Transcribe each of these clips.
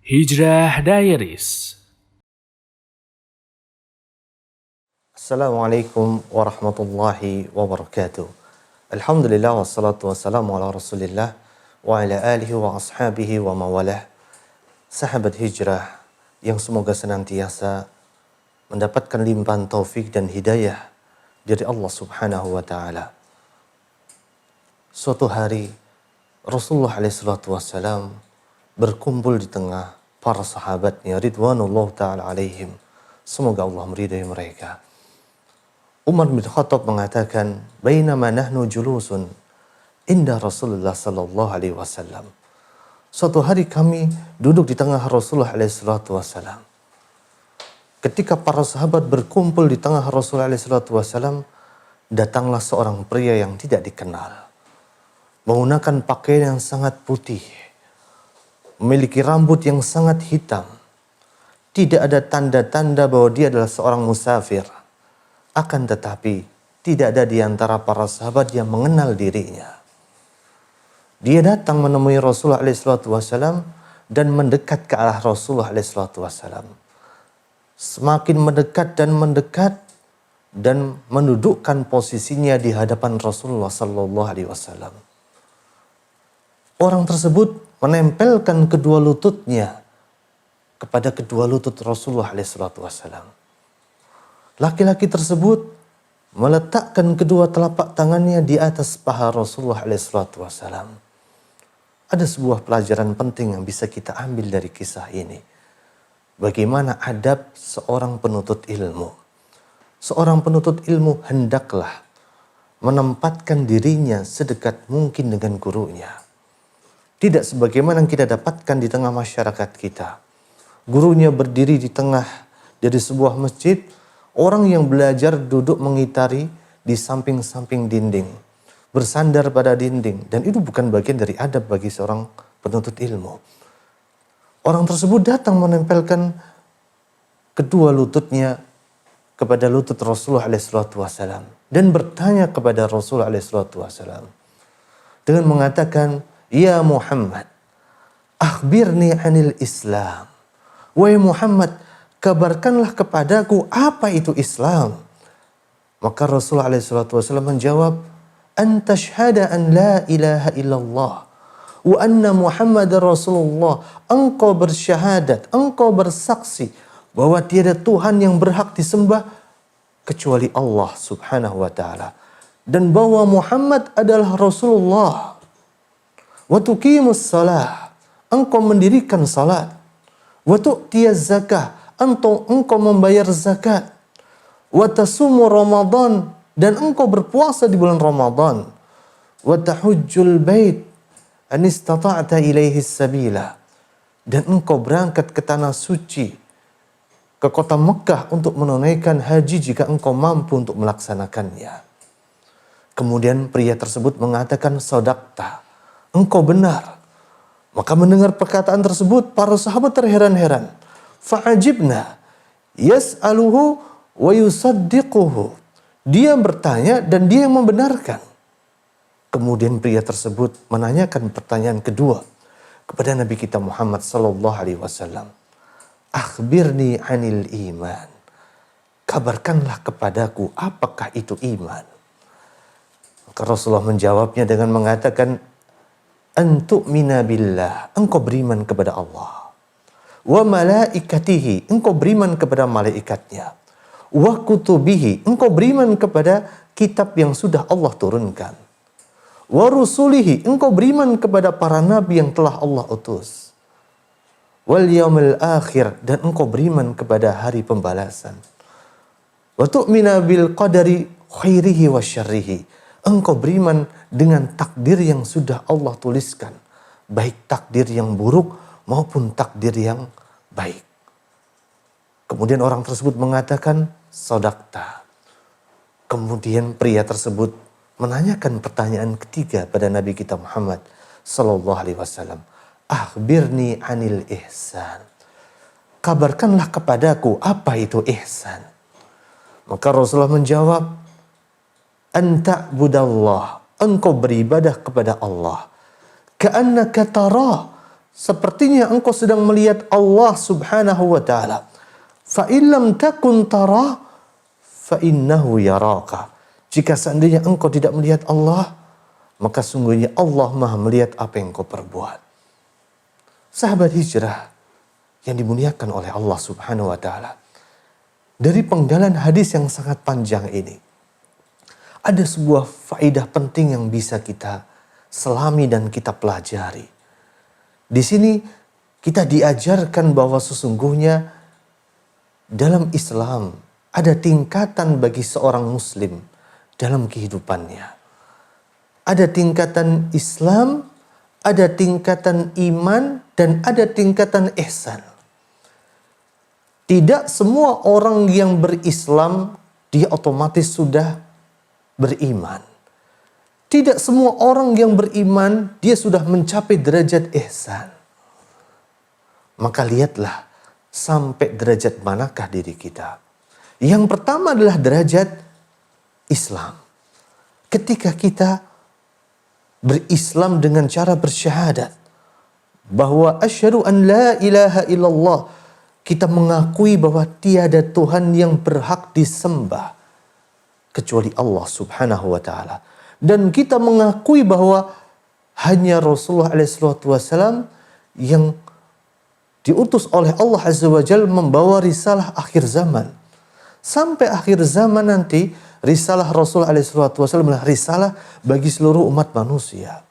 Hijrah Diaries. Assalamualaikum warahmatullahi wabarakatuh. Alhamdulillah wassalatu wassalamu ala rasulillah wa ala alihi wa ashabihi wa mawalah. Sahabat hijrah yang semoga senantiasa mendapatkan limpahan taufik dan hidayah dari Allah subhanahu wa ta'ala. Suatu hari Rasulullah SAW berkumpul di tengah para sahabatnya ridwanullah ta'ala alaihim. Semoga Allah meridai mereka. Umar bin Khattab mengatakan, "Bainama nahnu julusun inda Rasulullah sallallahu alaihi wasallam." Suatu hari kami duduk di tengah Rasulullah alaihi wasallam. Ketika para sahabat berkumpul di tengah Rasulullah alaihi wasallam, datanglah seorang pria yang tidak dikenal. Menggunakan pakaian yang sangat putih, memiliki rambut yang sangat hitam. Tidak ada tanda-tanda bahwa dia adalah seorang musafir. Akan tetapi, tidak ada di antara para sahabat yang mengenal dirinya. Dia datang menemui Rasulullah SAW dan mendekat ke arah Rasulullah SAW. Semakin mendekat dan mendudukkan posisinya di hadapan Rasulullah SAW. Orang tersebut menempelkan kedua lututnya kepada kedua lutut Rasulullah SAW. Laki-laki tersebut meletakkan kedua telapak tangannya di atas paha Rasulullah SAW. Ada sebuah pelajaran penting yang bisa kita ambil dari kisah ini. Bagaimana adab seorang penuntut ilmu. Seorang penuntut ilmu hendaklah menempatkan dirinya sedekat mungkin dengan gurunya. Tidak sebagaimana yang kita dapatkan di tengah masyarakat kita. Gurunya berdiri di tengah dari sebuah masjid. Orang yang belajar duduk mengitari di samping-samping dinding. Bersandar pada dinding. Dan itu bukan bagian dari adab bagi seorang penuntut ilmu. Orang tersebut datang menempelkan kedua lututnya kepada lutut Rasulullah SAW. Dan bertanya kepada Rasulullah SAW. Dengan mengatakan, "Ya Muhammad, akhbirni anil Islam." Wahai Muhammad, kabarkanlah kepadaku apa itu Islam. Maka Rasulullah SAW menjawab, "Anta syhada an la ilaha illallah wa anna Muhammad Rasulullah." Engkau bersyahadat, engkau bersaksi bahwa tiada Tuhan yang berhak disembah kecuali Allah subhanahu wa ta'ala. Dan bahwa Muhammad adalah Rasulullah. Wa tuqimus salah. Engkau mendirikan salat. Wa tu'tiyaz zakah. Engkau membayar zakat. Wa tasumu Ramadan, dan engkau berpuasa di bulan Ramadan. Wa tahujjul bait an istata'ta ilaihi sabila, dan engkau berangkat ke tanah suci, ke kota Mekah untuk menunaikan haji jika engkau mampu untuk melaksanakannya. Kemudian pria tersebut mengatakan, "Shadaqta, engkau benar." Maka mendengar perkataan tersebut, para sahabat terheran-heran. Fa'ajibna yas'aluhu wa yusaddiquhu. Dia bertanya dan dia yang membenarkan. Kemudian pria tersebut menanyakan pertanyaan kedua kepada Nabi kita Muhammad sallallahu alaihi wasallam. Akhbirni anil iman. Kabarkanlah kepadaku apakah itu iman. Maka Rasulullah menjawabnya dengan mengatakan, "Antu'mina billah." Engkau beriman kepada Allah. Wa malaikatihi, engkau beriman kepada malaikatnya. Wa kutubihi, engkau beriman kepada kitab yang sudah Allah turunkan. Wa rusulihi, engkau beriman kepada para nabi yang telah Allah utus. Wal yaumil akhir, dan engkau beriman kepada hari pembalasan. Wa tu'mina bil qadari khairihi wa syarrihi, engkau beriman dengan takdir yang sudah Allah tuliskan, baik takdir yang buruk maupun takdir yang baik. Kemudian orang tersebut mengatakan, "Shadaqta." Kemudian pria tersebut menanyakan pertanyaan ketiga pada Nabi kita Muhammad sallallahu alaihi wasallam. Akhbirni anil ihsan. Kabarkanlah kepadaku apa itu ihsan. Maka Rasulullah menjawab, "Anta budallah." Engkau beribadah kepada Allah. Ka'annaka tarah, sepertinya engkau sedang melihat Allah Subhanahu wa taala. Fa illam takun tara fa innahu yaraka. Jika seandainya engkau tidak melihat Allah, maka sungguhnya Allah Maha melihat apa yang engkau perbuat. Sahabat hijrah yang dimuliakan oleh Allah Subhanahu wa taala. Dari penggalan hadis yang sangat panjang ini, ada sebuah faedah penting yang bisa kita selami dan kita pelajari. Di sini kita diajarkan bahwa sesungguhnya dalam Islam ada tingkatan bagi seorang muslim dalam kehidupannya. Ada tingkatan Islam, ada tingkatan iman, dan ada tingkatan ihsan. Tidak semua orang yang berislam dia otomatis sudah beriman. Tidak semua orang yang beriman, dia sudah mencapai derajat ihsan. Maka lihatlah, sampai derajat manakah diri kita. Yang pertama adalah derajat Islam. Ketika kita berislam dengan cara bersyahadat, bahwa asyhadu an la ilaha illallah, kita mengakui bahwa tiada Tuhan yang berhak disembah kecuali Allah Subhanahu wa taala. Dan kita mengakui bahwa hanya Rasulullah SAW yang diutus oleh Allah Azza wa Jalla membawa risalah akhir zaman. Sampai akhir zaman nanti, risalah Rasulullah SAW adalah risalah bagi seluruh umat manusia.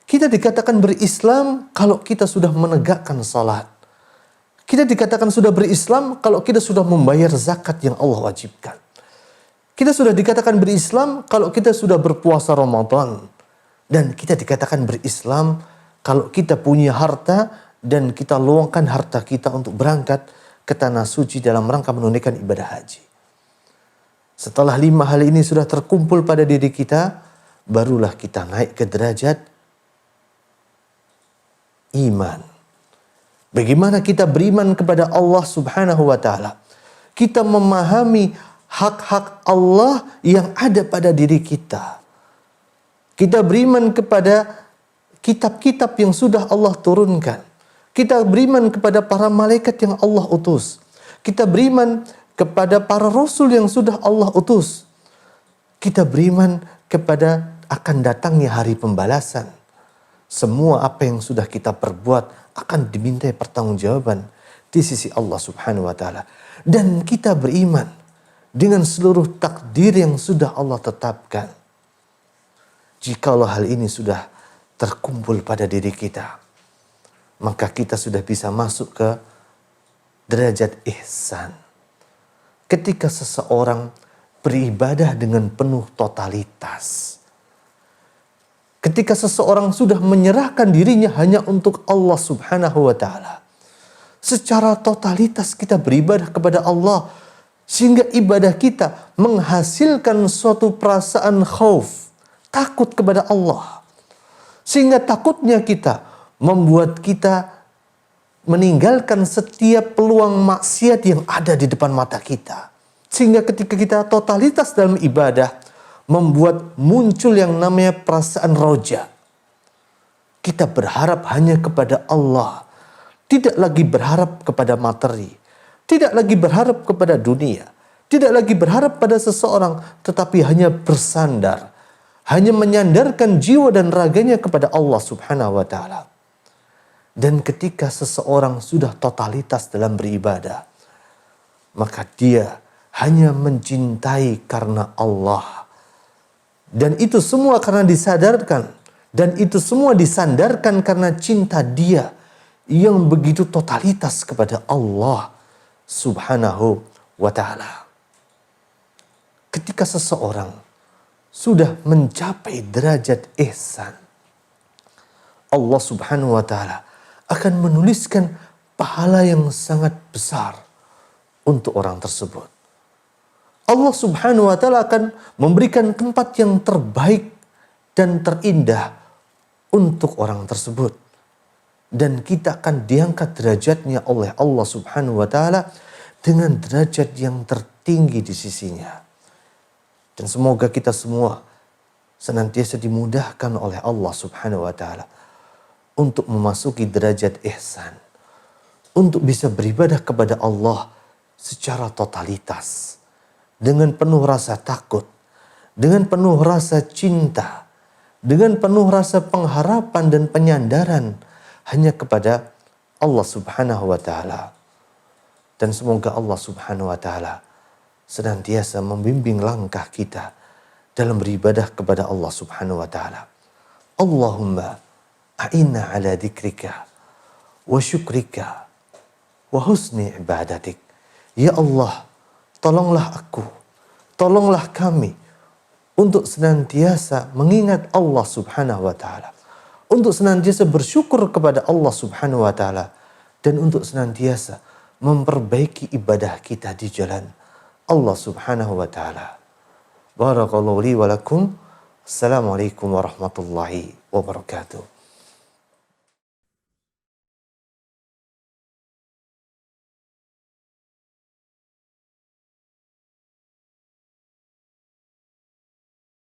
Kita dikatakan berislam kalau kita sudah menegakkan salat. Kita dikatakan sudah berislam kalau kita sudah membayar zakat yang Allah wajibkan. Kita sudah dikatakan berislam kalau kita sudah berpuasa Ramadan. Dan kita dikatakan berislam kalau kita punya harta dan kita luangkan harta kita untuk berangkat ke tanah suci dalam rangka menunaikan ibadah haji. Setelah 5 hal ini sudah terkumpul pada diri kita, barulah kita naik ke derajat iman. Bagaimana kita beriman kepada Allah Subhanahu wa taala? Kita memahami hak-hak Allah yang ada pada diri kita. Kita beriman kepada kitab-kitab yang sudah Allah turunkan. Kita beriman kepada para malaikat yang Allah utus. Kita beriman kepada para rasul yang sudah Allah utus. Kita beriman kepada akan datangnya hari pembalasan. Semua apa yang sudah kita perbuat akan dimintai pertanggungjawaban di sisi Allah Subhanahu wa taala. Dan kita beriman dengan seluruh takdir yang sudah Allah tetapkan. Jikalau hal ini sudah terkumpul pada diri kita, maka kita sudah bisa masuk ke derajat ihsan. Ketika seseorang beribadah dengan penuh totalitas. Ketika seseorang sudah menyerahkan dirinya hanya untuk Allah Subhanahu wa taala. Secara totalitas kita beribadah kepada Allah, sehingga ibadah kita menghasilkan suatu perasaan khauf, takut kepada Allah. Sehingga takutnya kita membuat kita meninggalkan setiap peluang maksiat yang ada di depan mata kita. Sehingga ketika kita totalitas dalam ibadah, membuat muncul yang namanya perasaan roja. Kita berharap hanya kepada Allah. Tidak lagi berharap kepada materi. Tidak lagi berharap kepada dunia. Tidak lagi berharap pada seseorang. Tetapi hanya bersandar. Hanya menyandarkan jiwa dan raganya kepada Allah Subhanahu wa ta'ala. Dan ketika seseorang sudah totalitas dalam beribadah, maka dia hanya mencintai karena Allah. Dan itu semua karena disadarkan. Dan itu semua disandarkan karena cinta dia yang begitu totalitas kepada Allah Subhanahu wa ta'ala. Ketika seseorang sudah mencapai derajat ihsan, Allah Subhanahu wa ta'ala akan menuliskan pahala yang sangat besar untuk orang tersebut. Allah Subhanahu wa ta'ala akan memberikan tempat yang terbaik dan terindah untuk orang tersebut. Dan kita akan diangkat derajatnya oleh Allah Subhanahu wa ta'ala dengan derajat yang tertinggi di sisinya. Dan semoga kita semua senantiasa dimudahkan oleh Allah Subhanahu wa ta'ala untuk memasuki derajat ihsan, untuk bisa beribadah kepada Allah secara totalitas, dengan penuh rasa takut, dengan penuh rasa cinta, dengan penuh rasa pengharapan dan penyandaran hanya kepada Allah Subhanahu wa Ta'ala. Dan semoga Allah Subhanahu wa Ta'ala senantiasa membimbing langkah kita dalam beribadah kepada Allah Subhanahu wa Ta'ala. Allahumma a'inna ala dzikrika wa syukrika wa husni ibadatik. Ya Allah, tolonglah aku, tolonglah kami untuk senantiasa mengingat Allah Subhanahu wa Ta'ala, untuk senantiasa bersyukur kepada Allah Subhanahu wa Ta'ala, dan untuk senantiasa memperbaiki ibadah kita di jalan Allah Subhanahu wa Ta'ala. Barakallahu li wa lakum. Assalamualaikum warahmatullahi wabarakatuh.